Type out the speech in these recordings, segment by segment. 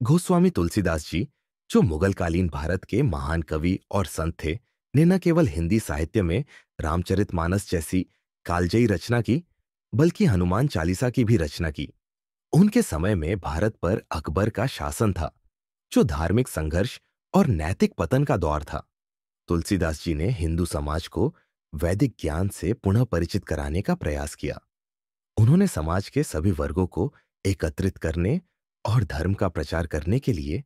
गोस्वामी तुलसीदास जी, जो मुगलकालीन भारत के महान कवि और संत थे, ने न केवल हिंदी साहित्य में रामचरितमानस जैसी कालजयी रचना की, बल्कि हनुमान चालीसा की भी रचना की। उनके समय में भारत पर अकबर का शासन था, जो धार्मिक संघर्ष और नैतिक पतन का दौर था। तुलसीदास जी ने हिंदू समाज को वैदिक ज्ञान से पुनः परिचित कराने का प्रयास किया। उन्होंने समाज के सभी वर्गों को एकत्रित करने और धर्म का प्रचार करने के लिए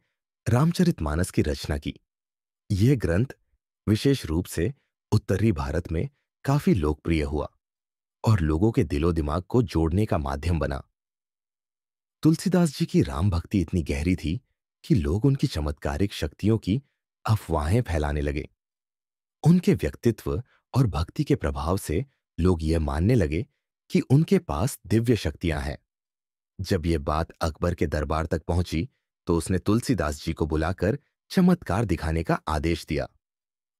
रामचरितमानस की रचना की। यह ग्रंथ विशेष रूप से उत्तरी भारत में काफी लोकप्रिय हुआ और लोगों के दिलो दिमाग को जोड़ने का माध्यम बना। तुलसीदास जी की राम भक्ति इतनी गहरी थी कि लोग उनकी चमत्कारिक शक्तियों की अफवाहें फैलाने लगे। उनके व्यक्तित्व और भक्ति के प्रभाव से लोग यह मानने लगे कि उनके पास दिव्य शक्तियां हैं। जब यह बात अकबर के दरबार तक पहुंची, तो उसने तुलसीदास जी को बुलाकर चमत्कार दिखाने का आदेश दिया।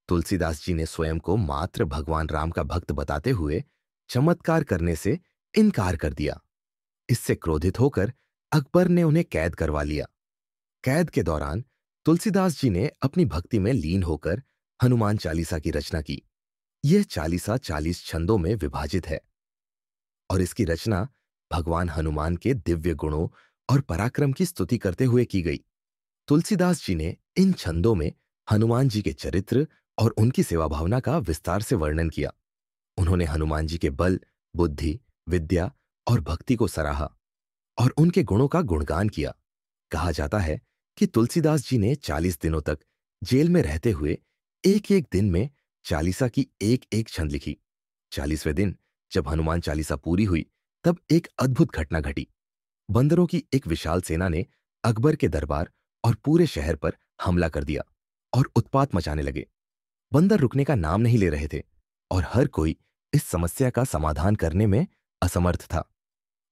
तुलसीदास जी ने स्वयं को मात्र भगवान राम का भक्त बताते हुए चमत्कार करने से इनकार कर दिया। इससे क्रोधित होकर अकबर ने उन्हें कैद करवा लिया। कैद के दौरान तुलसीदास जी ने अपनी भक्ति में लीन होकर हनुमान चालीसा की रचना की। यह चालीसा 40 छंदों में विभाजित है और इसकी रचना भगवान हनुमान के दिव्य गुणों और पराक्रम की स्तुति करते हुए की गई। तुलसीदास जी ने इन छंदों में हनुमान जी के चरित्र और उनकी सेवा भावना का विस्तार से वर्णन किया। उन्होंने हनुमान जी के बल, बुद्धि, विद्या और भक्ति को सराहा और उनके गुणों का गुणगान किया। कहा जाता है कि तुलसीदास जी ने 40 दिनों तक जेल में रहते हुए एक एक दिन में चालीसा की एक एक छंद लिखी। 40वें दिन जब हनुमान चालीसा पूरी हुई, तब एक अद्भुत घटना घटी। बंदरों की एक विशाल सेना ने अकबर के दरबार और पूरे शहर पर हमला कर दिया और उत्पात मचाने लगे। बंदर रुकने का नाम नहीं ले रहे थे और हर कोई इस समस्या का समाधान करने में असमर्थ था।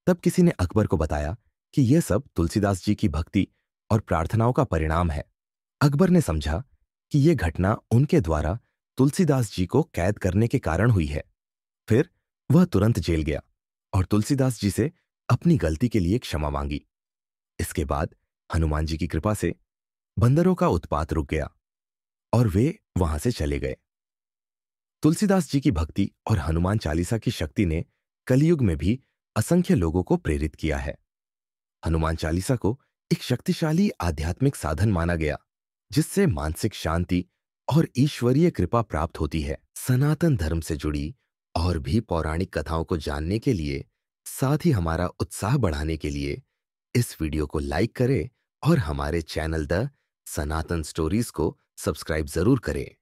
तब किसी ने अकबर को बताया कि यह सब तुलसीदास जी की भक्ति और प्रार्थनाओं का परिणाम है। अकबर ने समझा कि यह घटना उनके द्वारा तुलसीदास जी को कैद करने के कारण हुई है। फिर वह तुरंत जेल गया और तुलसीदास जी से अपनी गलती के लिए क्षमा मांगी। इसके बाद हनुमान जी की कृपा से बंदरों का उत्पात रुक गया और वे वहां से चले गए। तुलसीदास जी की भक्ति और हनुमान चालीसा की शक्ति ने कलयुग में भी असंख्य लोगों को प्रेरित किया है। हनुमान चालीसा को एक शक्तिशाली आध्यात्मिक साधन माना गया, जिससे मानसिक शांति और ईश्वरीय कृपा प्राप्त होती है। सनातन धर्म से जुड़ी और भी पौराणिक कथाओं को जानने के लिए, साथ ही हमारा उत्साह बढ़ाने के लिए इस वीडियो को लाइक करें और हमारे चैनल द सनातन स्टोरीज को सब्सक्राइब जरूर करें।